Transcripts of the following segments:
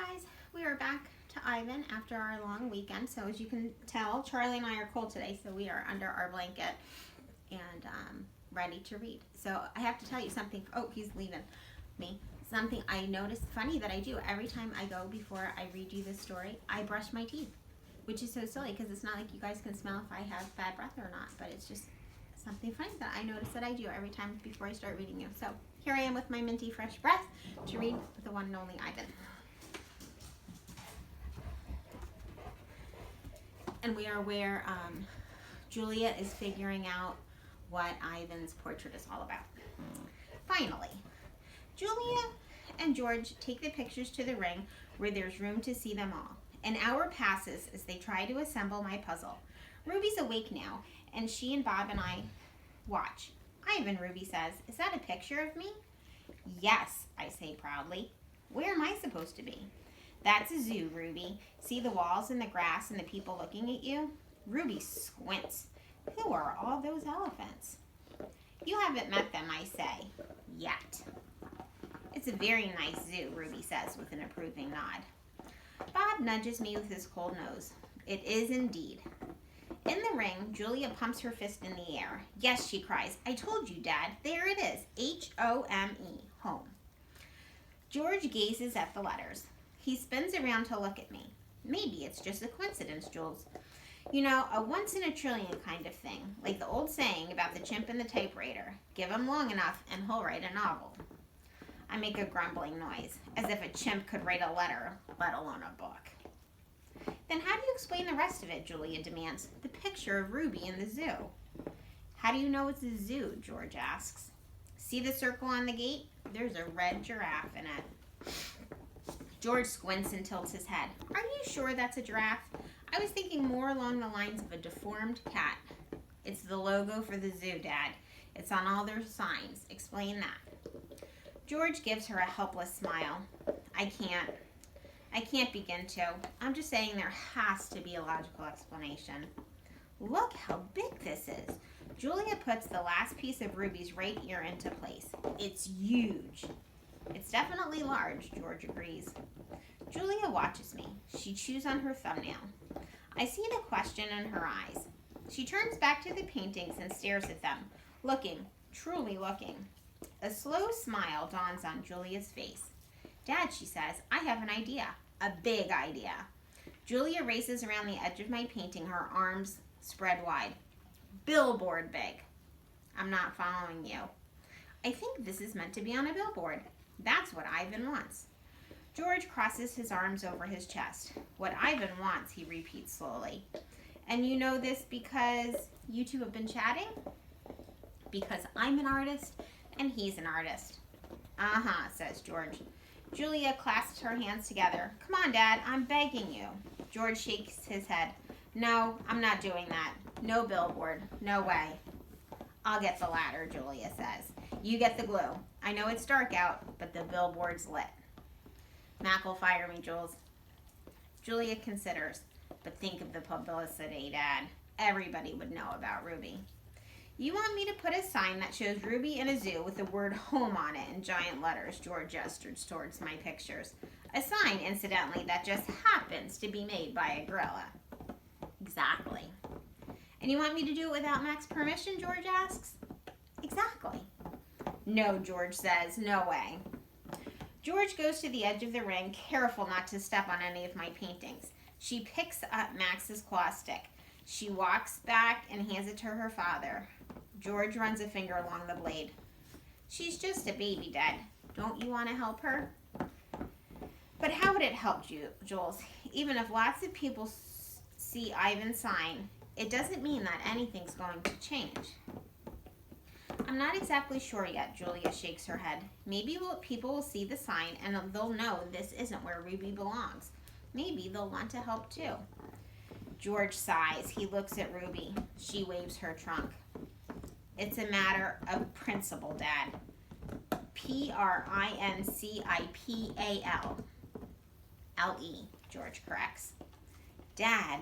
guys, we are back to Ivan after our long weekend. So as you can tell, Charlie and I are cold today, so we are under our blanket and ready to read. So I have to tell you something. Oh, he's leaving me. Something I noticed funny that I do every time I go before I read you this story, I brush my teeth, which is so silly because it's not like you guys can smell if I have bad breath or not, but it's just something funny that I notice that I do every time before I start reading you. So here I am with my minty fresh breath to read the one and only Ivan. And we are where Julia is figuring out what Ivan's portrait is all about. Finally, Julia and George take the pictures to the ring where there's room to see them all. An hour passes as they try to assemble my puzzle. Ruby's awake now, and she and Bob and I watch. Ivan, Ruby says, "Is that a picture of me?" "Yes," I say proudly. "Where am I supposed to be?" "That's a zoo, Ruby. See the walls and the grass and the people looking at you?" Ruby squints. "Who are all those elephants?" "You haven't met them, I say. Yet." "It's a very nice zoo," Ruby says with an approving nod. Bob nudges me with his cold nose. "It is indeed." In the ring, Julia pumps her fist in the air. "Yes," she cries. "I told you, Dad. There it is. H-O-M-E. Home." George gazes at the letters. He spins around to look at me. "Maybe it's just a coincidence, Jules. You know, a once-in-a-trillion kind of thing, like the old saying about the chimp and the typewriter. Give him long enough and he'll write a novel." I make a grumbling noise, as if a chimp could write a letter, let alone a book. "Then how do you explain the rest of it?" Julia demands. "The picture of Ruby in the zoo." "How do you know it's a zoo?" George asks. "See the circle on the gate? There's a red giraffe in it." George squints and tilts his head. "Are you sure that's a giraffe? I was thinking more along the lines of a deformed cat." "It's the logo for the zoo, Dad. It's on all their signs. Explain that." George gives her a helpless smile. I can't begin to. I'm just saying there has to be a logical explanation." "Look how big this is." Julia puts the last piece of Ruby's right ear into place. "It's huge." "It's definitely large," George agrees. Julia watches me. She chews on her thumbnail. I see the question in her eyes. She turns back to the paintings and stares at them, looking, truly looking. A slow smile dawns on Julia's face. "Dad," she says, "I have an idea. A big idea." Julia races around the edge of my painting, her arms spread wide. "Billboard big." "I'm not following you." "I think this is meant to be on a billboard. That's what Ivan wants." George crosses his arms over his chest. "What Ivan wants," he repeats slowly. "And you know this because you two have been chatting?" "Because I'm an artist and he's an artist." "Uh-huh," says George. Julia clasps her hands together. "Come on, Dad, I'm begging you." George shakes his head. "No, I'm not doing that. No billboard. No way." "I'll get the ladder," Julia says. "You get the glue. I know it's dark out, but the billboard's lit." "Mac will fire me, Jules." Julia considers. "But think of the publicity, Dad. Everybody would know about Ruby." "You want me to put a sign that shows Ruby in a zoo with the word home on it in giant letters?" George gestures towards my pictures. "A sign, incidentally, that just happens to be made by a gorilla." "Exactly." "And you want me to do it without Mac's permission?" George asks. "Exactly." "No," George says. "No way." George goes to the edge of the ring, careful not to step on any of my paintings. She picks up Max's claw stick. She walks back and hands it to her father. George runs a finger along the blade. "She's just a baby, Dad. Don't you want to help her?" "But how would it help you, Jules? Even if lots of people see Ivan's sign, it doesn't mean that anything's going to change." "I'm not exactly sure yet," Julia shakes her head. "Maybe people will see the sign and they'll know this isn't where Ruby belongs. Maybe they'll want to help too." George sighs. He looks at Ruby. She waves her trunk. "It's a matter of principle, Dad. Principal. L-E, George corrects. "Dad,"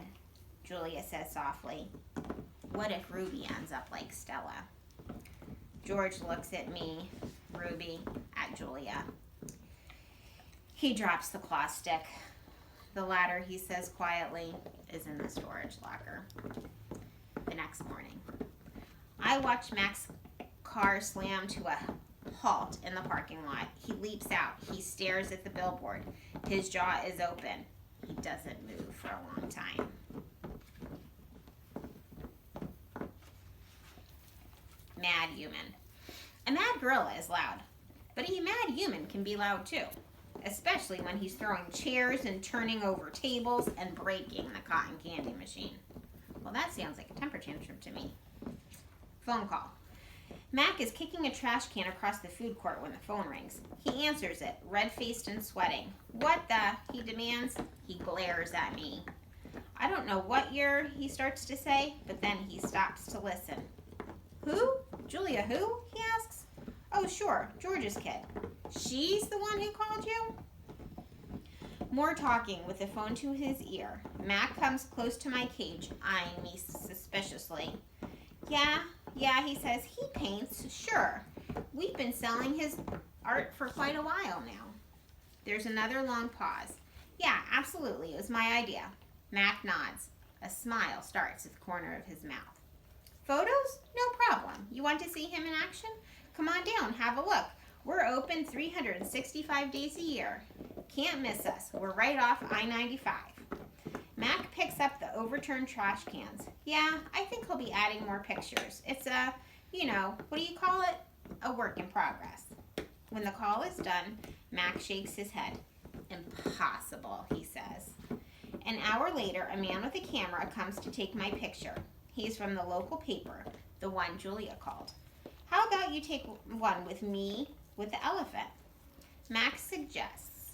Julia says softly, "what if Ruby ends up like Stella?" George looks at me, Ruby, at Julia. He drops the claw stick. The ladder, he says quietly, is in the storage locker. The next morning, I watch Mac's car slam to a halt in the parking lot. He leaps out. He stares at the billboard. His jaw is open. He doesn't move for a long time. Mad human. A mad gorilla is loud, but a mad human can be loud too, especially when he's throwing chairs and turning over tables and breaking the cotton candy machine. Well, that sounds like a temper tantrum to me. Phone call. Mac is kicking a trash can across the food court when the phone rings. He answers it, red-faced and sweating. "What the?" he demands. He glares at me. I don't know what you're, he starts to say, but then he stops to listen. "Who? Julia who?" he asks. "Oh, sure, George's kid." "She's the one who called you?" More talking with the phone to his ear. Mac comes close to my cage, eyeing me suspiciously. Yeah, he says. "He paints, sure. We've been selling his art for quite a while now." There's another long pause. "Yeah, absolutely. It was my idea." Mac nods. A smile starts at the corner of his mouth. "Photos? No problem. You want to see him in action? Come on down, have a look. We're open 365 days a year. Can't miss us. We're right off I-95. Mac picks up the overturned trash cans. "Yeah, I think he'll be adding more pictures. It's what do you call it? A work in progress." When the call is done, Mac shakes his head. "Impossible," he says. An hour later, a man with a camera comes to take my picture. He's from the local paper, the one Julia called. "How about you take one with me with the elephant?" Max suggests.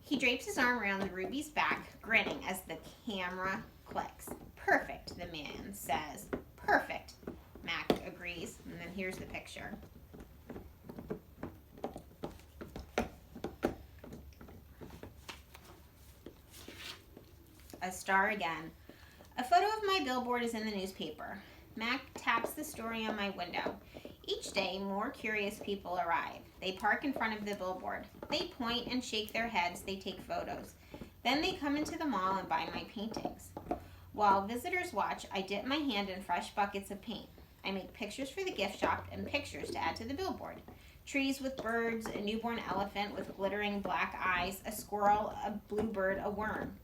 He drapes his arm around the Ruby's back, grinning as the camera clicks. "Perfect," the man says. "Perfect," Mac agrees, and then here's the picture. A star again. A photo of my billboard is in the newspaper. Mac taps the story on my window. Each day, more curious people arrive. They park in front of the billboard. They point and shake their heads. They take photos. Then they come into the mall and buy my paintings. While visitors watch, I dip my hand in fresh buckets of paint. I make pictures for the gift shop and pictures to add to the billboard. Trees with birds, a newborn elephant with glittering black eyes, a squirrel, a bluebird, a worm.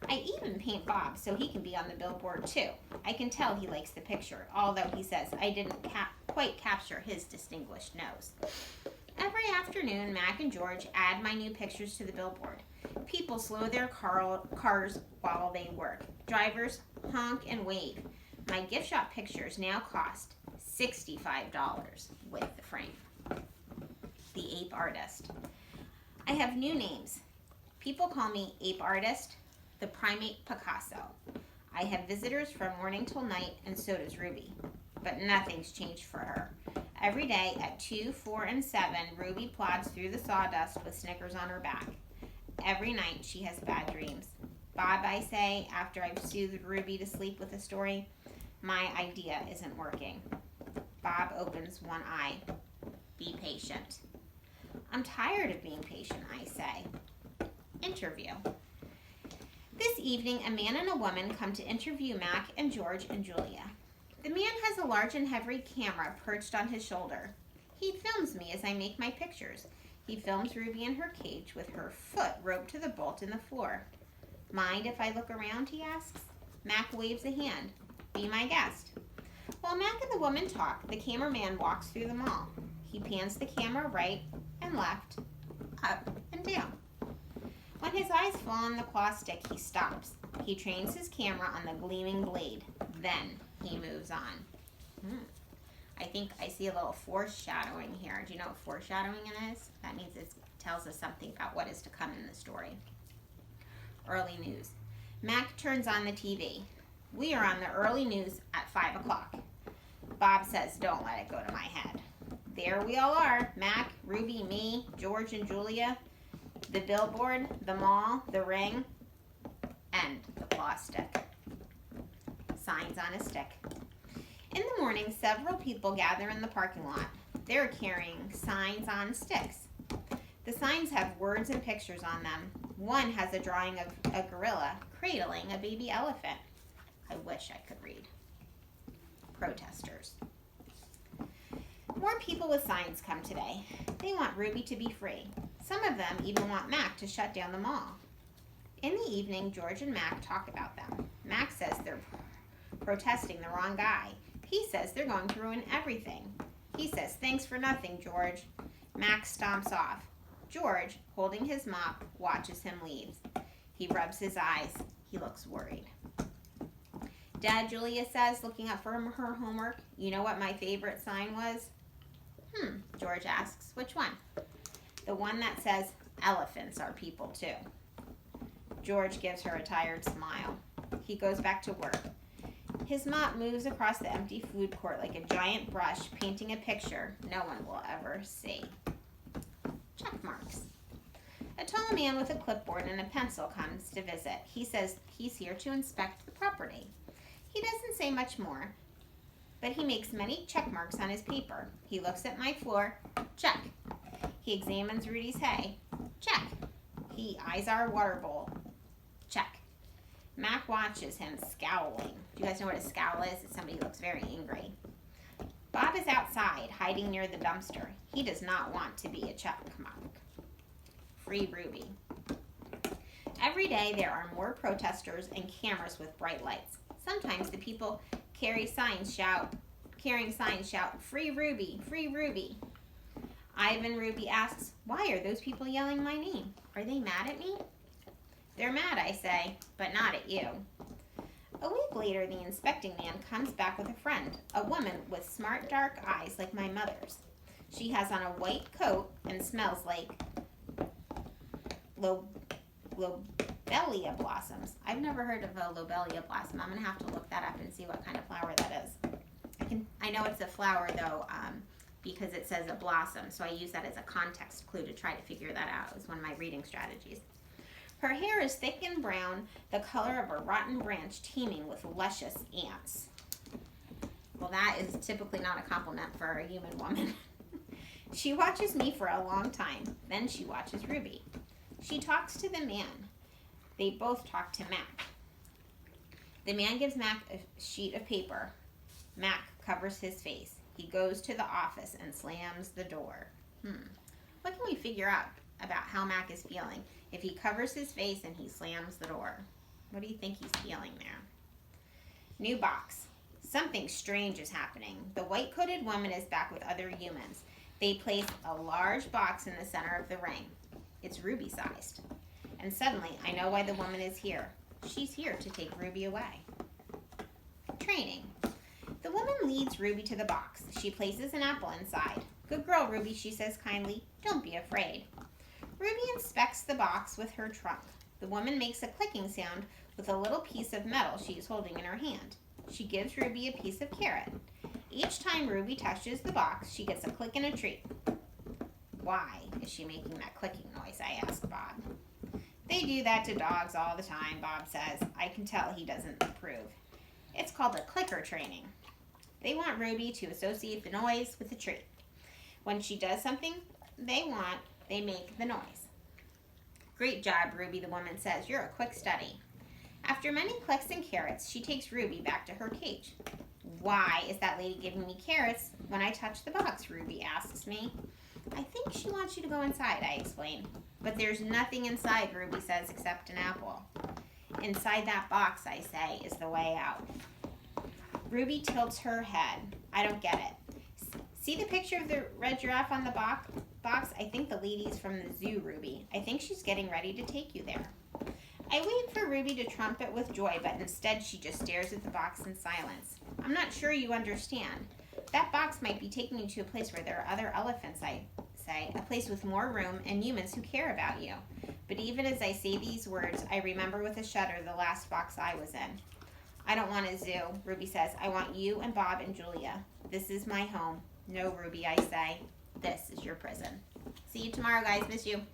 I even paint Bob so he can be on the billboard too. I can tell he likes the picture, although he says I didn't quite capture his distinguished nose. Every afternoon, Mac and George add my new pictures to the billboard. People slow their cars while they work. Drivers honk and wave. My gift shop pictures now cost $65 with the frame. The Ape Artist. I have new names. People call me Ape Artist, the Primate Picasso. I have visitors from morning till night, and so does Ruby. But nothing's changed for her. Every day at 2, 4, and 7, Ruby plods through the sawdust with Snickers on her back. Every night she has bad dreams. Bob, I say, after I've soothed Ruby to sleep with a story, my idea isn't working. Bob opens one eye. Be patient. I'm tired of being patient, I say. Interview. This evening, a man and a woman come to interview Mac and George and Julia. The man has a large and heavy camera perched on his shoulder. He films me as I make my pictures. He films Ruby in her cage with her foot roped to the bolt in the floor. Mind if I look around, he asks. Mac waves a hand. Be my guest. While Mac and the woman talk, the cameraman walks through the mall. He pans the camera right and left, up and down. When his eyes fall on the claw stick, he stops. He trains his camera on the gleaming blade. Then he moves on. I think I see a little foreshadowing here. Do you know what foreshadowing is? That means it tells us something about what is to come in the story. Early news. Mac turns on the TV. We are on the early news at 5 o'clock. Bob says, don't let it go to my head. There we all are. Mac, Ruby, me, George and Julia, the billboard, the mall, the ring, and the claw stick. Signs on a stick. In the morning, several people gather in the parking lot. They're carrying signs on sticks. The signs have words and pictures on them. One has a drawing of a gorilla cradling a baby elephant. I wish I could read. Protesters. More people with signs come today. They want Ruby to be free. Some of them even want Mac to shut down the mall. In the evening, George and Mac talk about them. Mac says they're protesting the wrong guy. He says they're going to ruin everything. He says, "Thanks for nothing, George." Mac stomps off. George, holding his mop, watches him leave. He rubs his eyes. He looks worried. "Dad," Julia says, looking up from her homework, "you know what my favorite sign was?" George asks. "Which one?" "The one that says, 'Elephants are people too.'" George gives her a tired smile. He goes back to work. His mop moves across the empty food court like a giant brush, painting a picture no one will ever see. Check marks. A tall man with a clipboard and a pencil comes to visit. He says he's here to inspect the property. He doesn't say much more, but he makes many check marks on his paper. He looks at my floor. Check. He examines Rudy's hay. Check. He eyes our water bowl. Check. Mac watches him, scowling. Do you guys know what a scowl is? It's somebody who looks very angry. Bob is outside, hiding near the dumpster. He does not want to be a check mark. Free Ruby. Every day there are more protesters and cameras with bright lights. Sometimes the people carrying signs shout, "Free Ruby, free Ruby." Ivan Ruby asks, "Why are those people yelling my name? Are they mad at me?" "They're mad," I say, "but not at you." A week later, the inspecting man comes back with a friend, a woman with smart dark eyes like my mother's. She has on a white coat and smells like lobelia blossoms. I've never heard of a lobelia blossom. I'm going to have to look that up and see what kind of flower that is. I know it's a flower, though, because it says a blossom, so I use that as a context clue to try to figure that out. It was one of my reading strategies. Her hair is thick and brown, the color of a rotten branch teeming with luscious ants. Well, that is typically not a compliment for a human woman. She watches me for a long time. Then she watches Ruby. She talks to the man. They both talk to Mac. The man gives Mac a sheet of paper. Mac covers his face. He goes to the office and slams the door. What can we figure out about how Mac is feeling if he covers his face and he slams the door? What do you think he's feeling there? New box. Something strange is happening. The white-coated woman is back with other humans. They place a large box in the center of the ring. It's Ruby-sized. And suddenly, I know why the woman is here. She's here to take Ruby away. Training. The woman leads Ruby to the box. She places an apple inside. "Good girl, Ruby," she says kindly. "Don't be afraid." Ruby inspects the box with her trunk. The woman makes a clicking sound with a little piece of metal she is holding in her hand. She gives Ruby a piece of carrot. Each time Ruby touches the box, she gets a click and a treat. "Why is she making that clicking noise?" I ask Bob. "They do that to dogs all the time," Bob says. I can tell he doesn't approve. "It's called a clicker training." They want Ruby to associate the noise with the treat. When she does something they want, they make the noise. "Great job, Ruby," the woman says. "You're a quick study." After many clicks and carrots, she takes Ruby back to her cage. "Why is that lady giving me carrots when I touch the box?" Ruby asks me. "I think she wants you to go inside," I explain. "But there's nothing inside," Ruby says, "except an apple." "Inside that box," I say, "is the way out." Ruby tilts her head. "I don't get it. See the picture of the red giraffe on the box? I think the lady's from the zoo, Ruby. I think she's getting ready to take you there." I wait for Ruby to trumpet with joy, but instead she just stares at the box in silence. "I'm not sure you understand. That box might be taking you to a place where there are other elephants," I say, "a place with more room and humans who care about you." But even as I say these words, I remember with a shudder the last box I was in. "I don't want a zoo," Ruby says. "I want you and Bob and Julia. This is my home." "No, Ruby," I say. "This is your prison." See you tomorrow, guys. Miss you.